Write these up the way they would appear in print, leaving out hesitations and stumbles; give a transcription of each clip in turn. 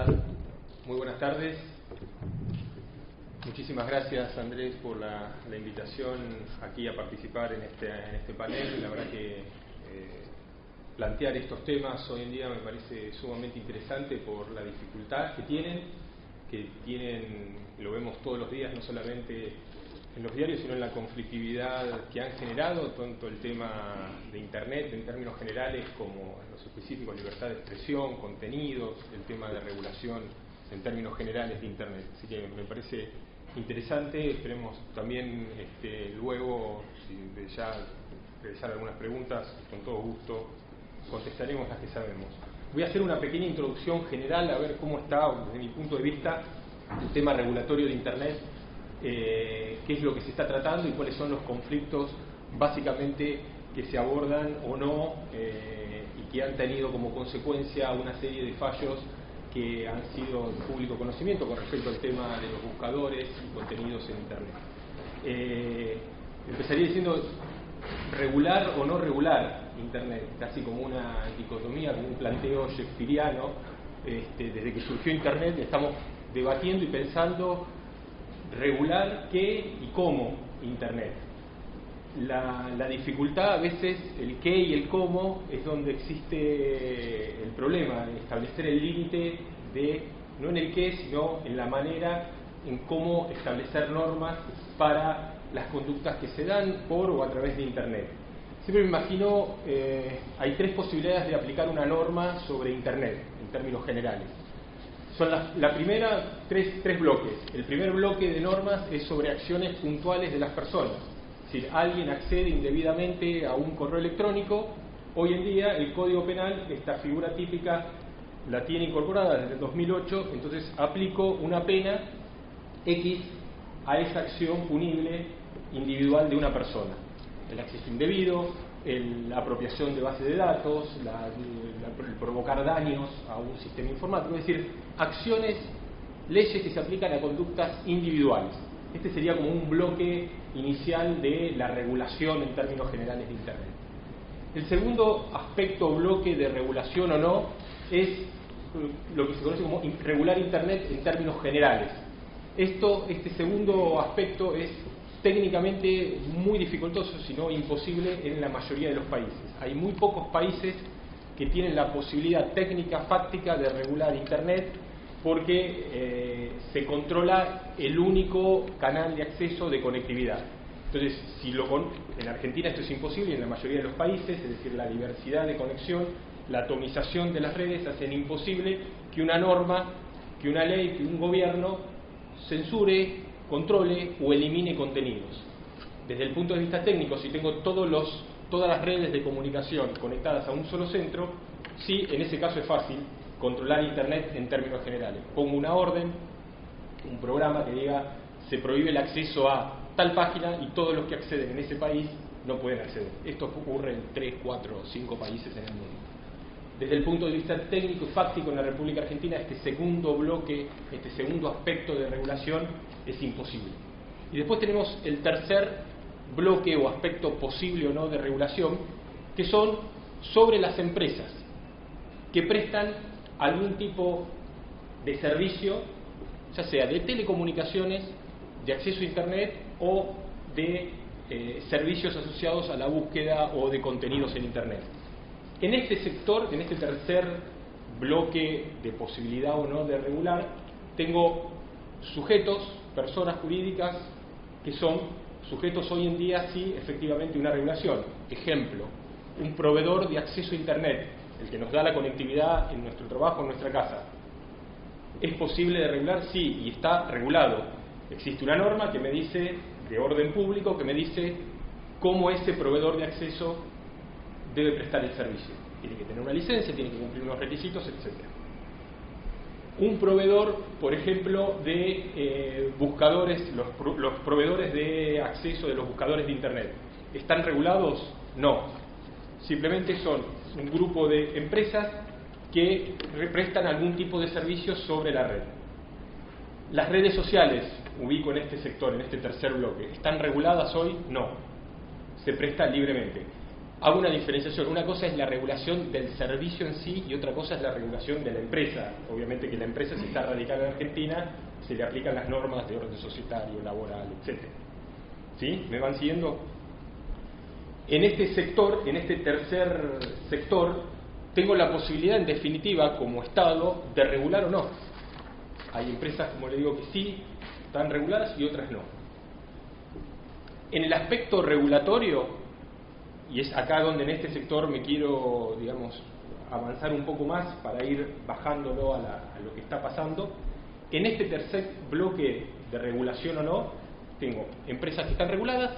tal? Muy buenas tardes. Muchísimas gracias, Andrés, por la invitación aquí a participar en este panel. La verdad que plantear estos temas hoy en día me parece sumamente interesante por la dificultad que tienen, lo vemos todos los días, no solamente en los diarios, sino en la conflictividad que han generado, tanto el tema de Internet en términos generales como en los específicos, libertad de expresión, contenidos, el tema de regulación en términos generales de Internet. Así que me parece interesante. Esperemos también luego, si ya realizar algunas preguntas, con todo gusto contestaremos las que sabemos. Voy a hacer una pequeña introducción general a ver cómo está, desde mi punto de vista, el tema regulatorio de Internet, qué es lo que se está tratando y cuáles son los conflictos básicamente que se abordan o no y que han tenido como consecuencia una serie de fallos que han sido de público conocimiento con respecto al tema de los buscadores y contenidos en Internet. Empezaría diciendo regular o no regular Internet, casi como una dicotomía, como un planteo shakespeariano. Desde que surgió Internet estamos debatiendo y pensando regular qué y cómo Internet. La dificultad, a veces el qué y el cómo, es donde existe el problema, de establecer el límite de, no en el qué, sino en la manera en cómo establecer normas para las conductas que se dan por o a través de Internet. Siempre me imagino, hay tres posibilidades de aplicar una norma sobre Internet, en términos generales. Son la primera, tres bloques. El primer bloque de normas es sobre acciones puntuales de las personas. Es decir, alguien accede indebidamente a un correo electrónico. Hoy en día el Código Penal, esta figura típica, la tiene incorporada desde el 2008, entonces aplico una pena X a esa acción punible individual de una persona. El acceso indebido, la apropiación de base de datos, el provocar daños a un sistema informático, es decir, acciones, leyes que se aplican a conductas individuales. Este sería como un bloque inicial de la regulación en términos generales de Internet. El segundo aspecto o bloque de regulación o no es lo que se conoce como regular Internet en términos generales. Este segundo aspecto es técnicamente muy dificultoso, si no imposible, en la mayoría de los países. Hay muy pocos países que tienen la posibilidad técnica, fáctica de regular Internet porque se controla el único canal de acceso de conectividad. Entonces, en Argentina esto es imposible y en la mayoría de los países, es decir, la diversidad de conexión, la atomización de las redes hacen imposible que una norma, que una ley, que un gobierno censure, controle o elimine contenidos. Desde el punto de vista técnico, si tengo todas las redes de comunicación conectadas a un solo centro, sí, en ese caso es fácil controlar Internet en términos generales. Pongo una orden, un programa que diga se prohíbe el acceso a tal página y todos los que acceden en ese país no pueden acceder. Esto ocurre en 3, 4, 5 países en el mundo. Desde el punto de vista técnico y fáctico en la República Argentina, este segundo bloque, este segundo aspecto de regulación es imposible. Y después tenemos el tercer bloque o aspecto posible o no de regulación, que son sobre las empresas que prestan algún tipo de servicio, ya sea de telecomunicaciones, de acceso a Internet o de servicios asociados a la búsqueda o de contenidos en Internet. En este sector, en este tercer bloque de posibilidad o no de regular, tengo sujetos, personas jurídicas, que son sujetos hoy en día, sí, efectivamente, una regulación. Ejemplo, un proveedor de acceso a Internet, el que nos da la conectividad en nuestro trabajo, en nuestra casa. ¿Es posible de regular? Sí, y está regulado. Existe una norma que me dice, de orden público, que me dice cómo ese proveedor de acceso debe prestar el servicio. Tiene que tener una licencia, tiene que cumplir unos requisitos, etc. Un proveedor, por ejemplo, de buscadores, los proveedores de acceso de los buscadores de Internet, ¿están regulados? No. Simplemente son un grupo de empresas que prestan algún tipo de servicios sobre la red. Las redes sociales, ubico en este sector, en este tercer bloque, ¿están reguladas hoy? No. Se presta libremente. hago una diferenciación. Una cosa es la regulación del servicio en sí y otra cosa es la regulación de la empresa. Obviamente que la empresa, si está radicada en Argentina, se le aplican las normas de orden societario, laboral, etc. ¿Sí? ¿Me van siguiendo? En este sector, en este tercer sector, tengo la posibilidad, en definitiva, como Estado, de regular o no. Hay empresas, como le digo, que sí están reguladas y otras no. En el aspecto regulatorio, y es acá donde en este sector me quiero, digamos, avanzar un poco más para ir bajándolo a lo que está pasando, en este tercer bloque de regulación o no, tengo empresas que están reguladas,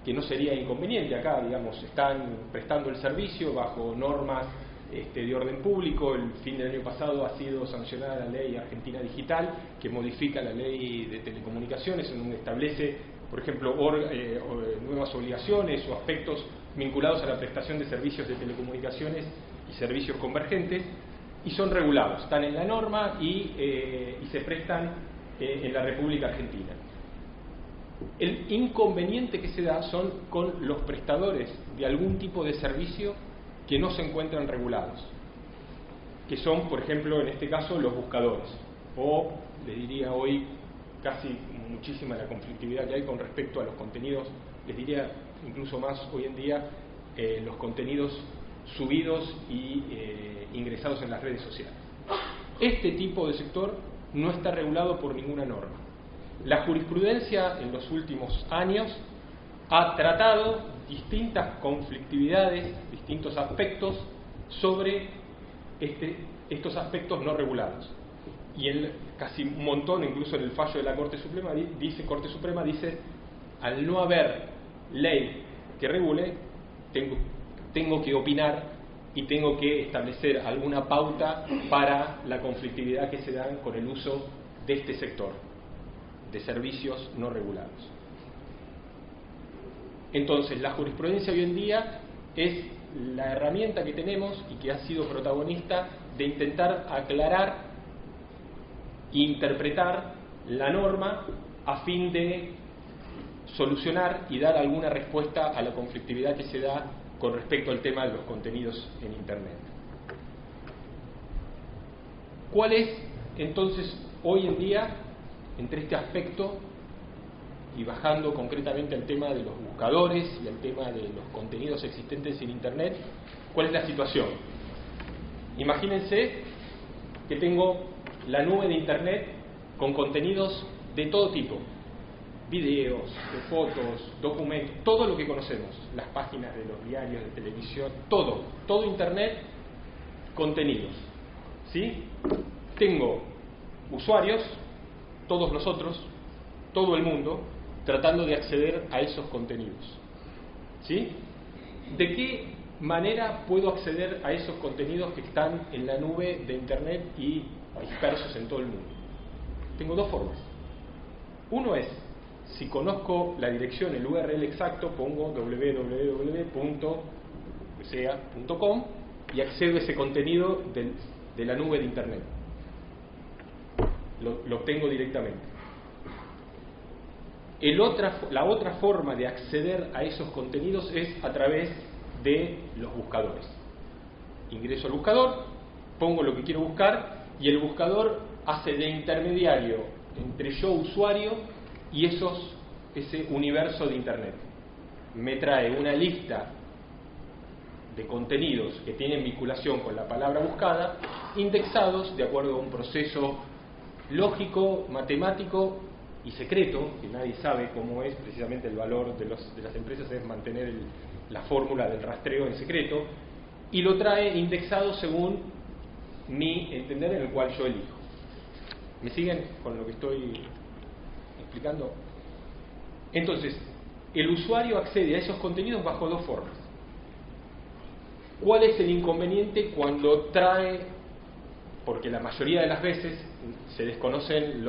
que no sería inconveniente acá, digamos, están prestando el servicio bajo normas de orden público. El fin del año pasado ha sido sancionada la ley Argentina Digital, que modifica la ley de telecomunicaciones, en donde establece, por ejemplo, nuevas obligaciones o aspectos vinculados a la prestación de servicios de telecomunicaciones y servicios convergentes, y son regulados, están en la norma y se prestan en la República Argentina. El inconveniente que se da son con los prestadores de algún tipo de servicio que no se encuentran regulados, que son, por ejemplo, en este caso, los buscadores, o le diría hoy casi muchísima la conflictividad que hay con respecto a los contenidos, les diría incluso más hoy en día, los contenidos subidos y ingresados en las redes sociales. Este tipo de sector no está regulado por ninguna norma. La jurisprudencia en los últimos años ha tratado distintas conflictividades, distintos aspectos sobre estos aspectos no regulados. Y casi un montón, incluso en el fallo de la Corte Suprema dice, al no haber ley que regule, tengo que opinar y tengo que establecer alguna pauta para la conflictividad que se dan con el uso de este sector de servicios no regulados. Entonces, la jurisprudencia hoy en día es la herramienta que tenemos y que ha sido protagonista de intentar aclarar e interpretar la norma a fin de solucionar y dar alguna respuesta a la conflictividad que se da con respecto al tema de los contenidos en Internet. ¿Cuál es, entonces, hoy en día, entre este aspecto y bajando concretamente al tema de los buscadores y al tema de los contenidos existentes en Internet, cuál es la situación? Imagínense que tengo la nube de Internet con contenidos de todo tipo, videos, fotos, documentos, todo lo que conocemos, las páginas de los diarios, de televisión, todo Internet, contenidos, ¿sí? Tengo usuarios, todos nosotros, todo el mundo, tratando de acceder a esos contenidos, ¿sí? ¿De qué manera puedo acceder a esos contenidos que están en la nube de Internet y dispersos en todo el mundo? Tengo dos formas. Uno es, si conozco la dirección, el URL exacto, pongo www.sea.com y accedo a ese contenido de la nube de Internet. Lo obtengo directamente. La otra forma de acceder a esos contenidos es a través de los buscadores. Ingreso al buscador, pongo lo que quiero buscar y el buscador hace de intermediario entre yo, usuario, y ese universo de Internet. Me trae una lista de contenidos que tienen vinculación con la palabra buscada, indexados de acuerdo a un proceso lógico, matemático y secreto, que nadie sabe cómo es. Precisamente el valor de las empresas es mantener la fórmula del rastreo en secreto, y lo trae indexado según mi entender, en el cual yo elijo. ¿Me siguen con lo que estoy explicando? Entonces, el usuario accede a esos contenidos bajo dos formas. ¿Cuál es el inconveniente cuando trae? Porque la mayoría de las veces se desconocen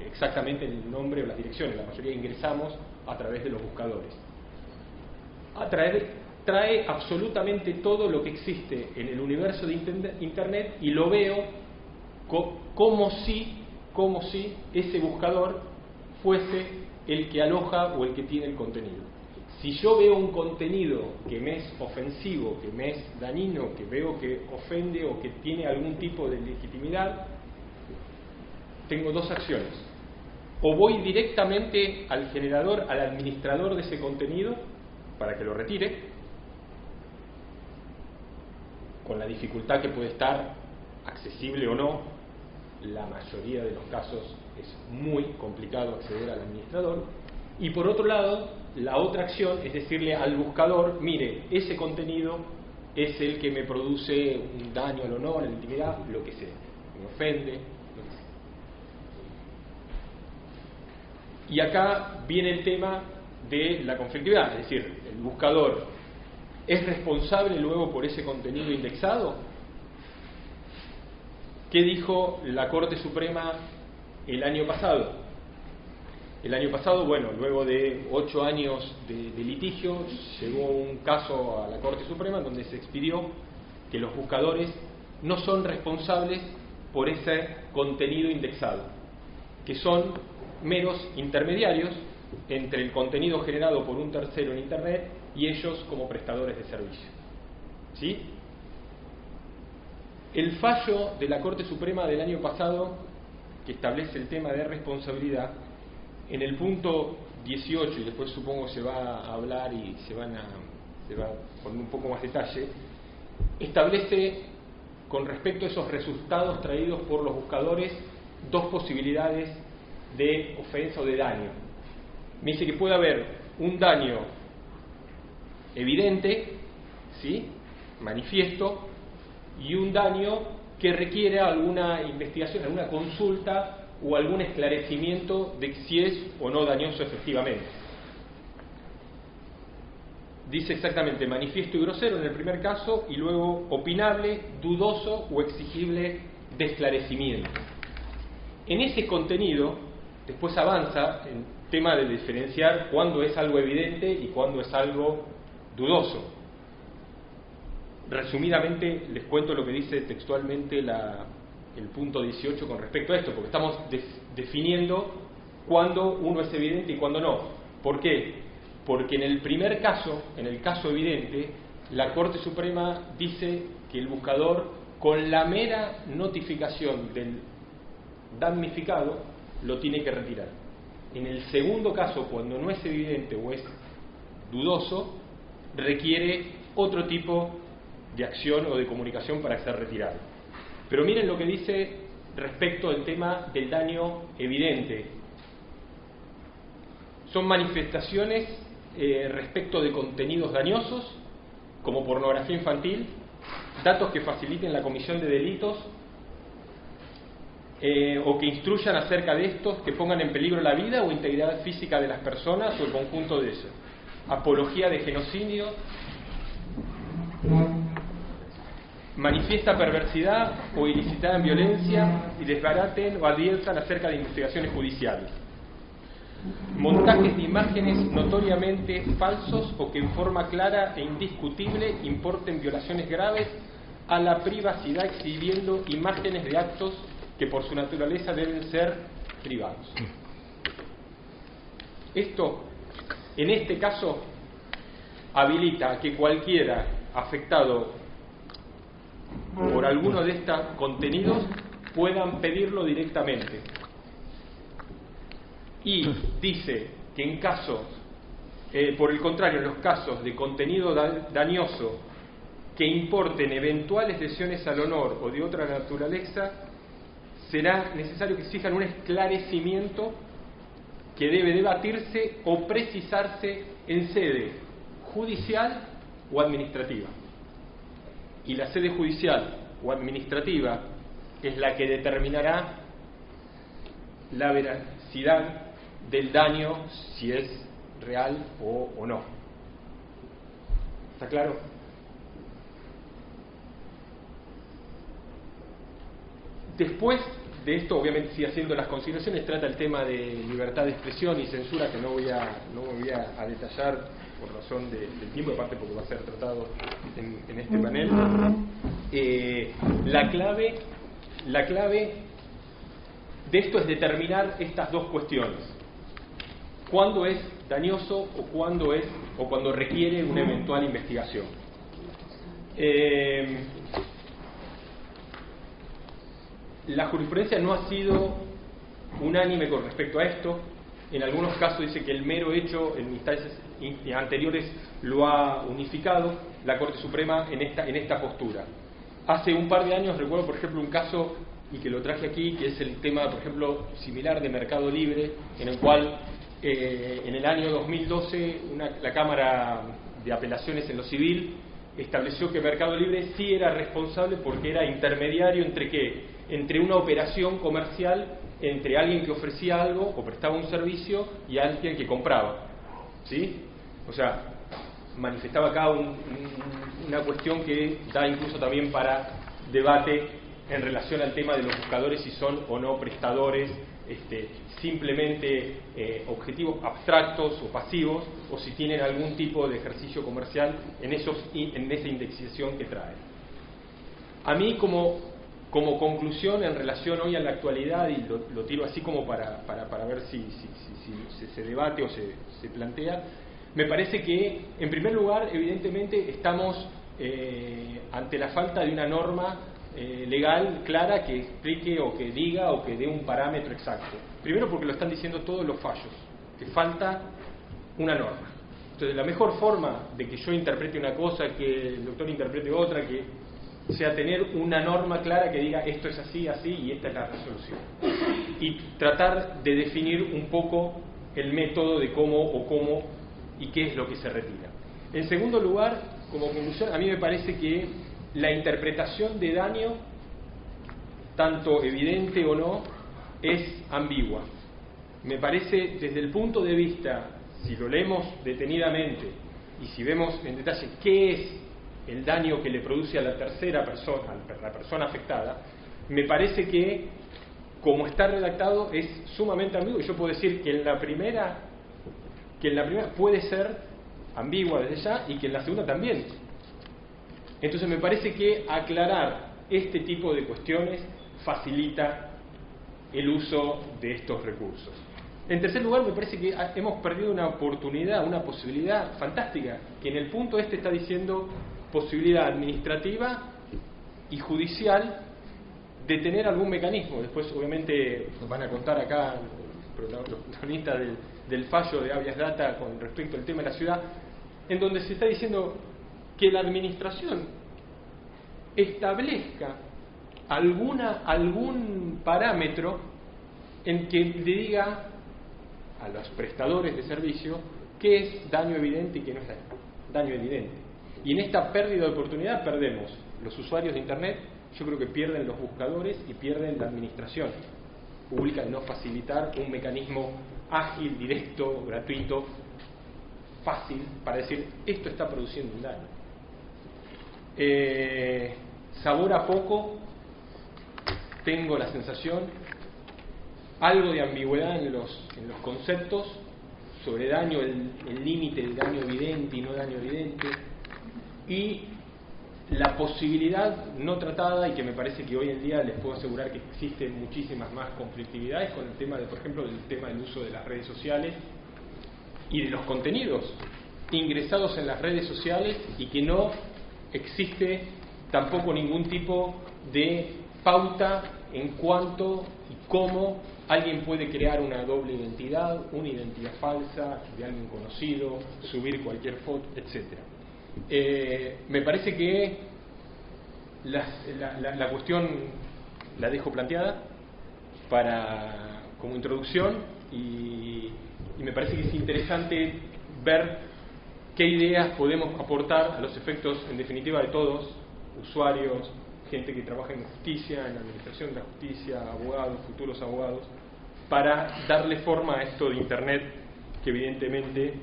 exactamente el nombre o las direcciones. La mayoría ingresamos a través de los buscadores. Trae absolutamente todo lo que existe en el universo de Internet y lo veo como si ese buscador fuese el que aloja o el que tiene el contenido. Si yo veo un contenido que me es ofensivo, que me es dañino, que veo que ofende o que tiene algún tipo de legitimidad, tengo dos acciones. O voy directamente al generador, al administrador de ese contenido, para que lo retire, con la dificultad que puede estar, accesible o no. La mayoría de los casos es muy complicado acceder al administrador. Y por otro lado, la otra acción es decirle al buscador: mire, ese contenido es el que me produce un daño al honor, a la intimidad, lo que sea, me ofende, lo que sea. Y acá viene el tema de la conflictividad, es decir, el buscador es responsable luego por ese contenido indexado. ¿Qué dijo la Corte Suprema el año pasado? El año pasado, bueno, luego de 8 años de litigio, llegó un caso a la Corte Suprema donde se expidió que los buscadores no son responsables por ese contenido indexado, que son meros intermediarios entre el contenido generado por un tercero en Internet y ellos como prestadores de servicio. ¿Sí? El fallo de la Corte Suprema del año pasado, que establece el tema de responsabilidad, en el punto 18, y después supongo se va a hablar y se va a poner un poco más detalle, establece con respecto a esos resultados traídos por los buscadores dos posibilidades de ofensa o de daño. Me dice que puede haber un daño evidente, ¿sí?, manifiesto, y un daño que requiere alguna investigación, alguna consulta o algún esclarecimiento de si es o no dañoso efectivamente. Dice exactamente manifiesto y grosero en el primer caso, y luego opinable, dudoso o exigible de esclarecimiento. En ese contenido después avanza el tema de diferenciar cuándo es algo evidente y cuándo es algo dudoso. Resumidamente les cuento lo que dice textualmente el punto 18 con respecto a esto, porque estamos definiendo cuándo uno es evidente y cuándo no. ¿Por qué? Porque en el primer caso, en el caso evidente, la Corte Suprema dice que el buscador, con la mera notificación del damnificado, lo tiene que retirar. En el segundo caso, cuando no es evidente o es dudoso, requiere otro tipo de acción o de comunicación para ser retirado. Pero miren lo que dice respecto al tema del daño evidente. Son manifestaciones respecto de contenidos dañosos, como pornografía infantil, datos que faciliten la comisión de delitos o que instruyan acerca de estos, que pongan en peligro la vida o integridad física de las personas o el conjunto de ellos, apología de genocidio, manifiesta perversidad o ilicitada en violencia y desbaraten o adviertan acerca de investigaciones judiciales, montajes de imágenes notoriamente falsos o que en forma clara e indiscutible importen violaciones graves a la privacidad, exhibiendo imágenes de actos que por su naturaleza deben ser privados. Esto, en este caso, habilita a que cualquiera afectado por alguno de estos contenidos puedan pedirlo directamente. Y dice que en casos, por el contrario, en los casos de contenido dañoso que importen eventuales lesiones al honor o de otra naturaleza, será necesario que exijan un esclarecimiento que debe debatirse o precisarse en sede judicial o administrativa. Y la sede judicial o administrativa es la que determinará la veracidad del daño, si es real o no. ¿Está claro? Después de esto, obviamente sigue haciendo las consideraciones, trata el tema de libertad de expresión y censura, que no voy a detallar por razón del tiempo, aparte porque va a ser tratado en este panel. La clave de esto es determinar estas dos cuestiones. cuándo es dañoso o cuando requiere una eventual investigación. La jurisprudencia no ha sido unánime con respecto a esto. En algunos casos dice que el mero hecho en instancias anteriores lo ha unificado la Corte Suprema en esta postura. Hace un par de años recuerdo, por ejemplo, un caso, y que lo traje aquí, que es el tema, por ejemplo, similar de Mercado Libre, en el cual en el año 2012 la Cámara de Apelaciones en lo Civil estableció que Mercado Libre sí era responsable porque era intermediario entre una operación comercial entre alguien que ofrecía algo o prestaba un servicio y alguien que compraba, ¿sí? O sea, manifestaba acá una cuestión que da incluso también para debate en relación al tema de los buscadores, si son o no prestadores simplemente objetivos abstractos o pasivos, o si tienen algún tipo de ejercicio comercial en esa indexación que trae. A mí como conclusión en relación hoy a la actualidad, y lo tiro así como para ver si se debate o se plantea, me parece que en primer lugar evidentemente estamos ante la falta de una norma legal clara que explique o que diga o que dé un parámetro exacto. Primero porque lo están diciendo todos los fallos, que falta una norma. Entonces la mejor forma de que yo interprete una cosa, que el doctor interprete otra, que sea tener una norma clara que diga esto es así, así y esta es la resolución. Y tratar de definir un poco el método de cómo y qué es lo que se retira. En segundo lugar, como conclusión, a mí me parece que la interpretación de daño, tanto evidente o no, es ambigua. Me parece, desde el punto de vista, si lo leemos detenidamente y si vemos en detalle qué es el daño que le produce a la tercera persona, a la persona afectada, me parece que, como está redactado, es sumamente ambiguo. Y yo puedo decir que en la primera puede ser ambigua desde ya y que en la segunda también. Entonces me parece que aclarar este tipo de cuestiones facilita el uso de estos recursos. En tercer lugar, me parece que hemos perdido una oportunidad, una posibilidad fantástica, que en el punto está diciendo posibilidad administrativa y judicial de tener algún mecanismo. Después obviamente nos van a contar acá los protagonistas del fallo de Habeas Data con respecto al tema de la ciudad, en donde se está diciendo que la administración establezca algún parámetro en que le diga a los prestadores de servicio qué es daño evidente y qué no es daño evidente. Y en esta pérdida de oportunidad perdemos los usuarios de Internet, yo creo que pierden los buscadores y pierden la administración pública de no facilitar un mecanismo ágil, directo, gratuito, fácil, para decir esto está produciendo un daño. Sabor a poco, tengo la sensación, algo de ambigüedad en los conceptos sobre daño, el límite del daño evidente y no daño evidente, y la posibilidad no tratada, y que me parece que hoy en día les puedo asegurar que existen muchísimas más conflictividades con el tema de, por ejemplo, el tema del uso de las redes sociales y de los contenidos ingresados en las redes sociales, y que no existe tampoco ningún tipo de pauta en cuanto y cómo alguien puede crear una doble identidad, una identidad falsa de alguien conocido, subir cualquier foto, etcétera. Me parece que la cuestión la dejo planteada como introducción, y me parece que es interesante ver qué ideas podemos aportar a los efectos, en definitiva, de todos, usuarios, gente que trabaja en justicia, en la administración de la justicia, abogados, futuros abogados, para darle forma a esto de Internet, que evidentemente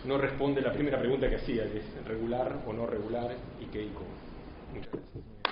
no responde a la primera pregunta que hacía, que es regular o no regular, y qué y cómo. Muchas gracias.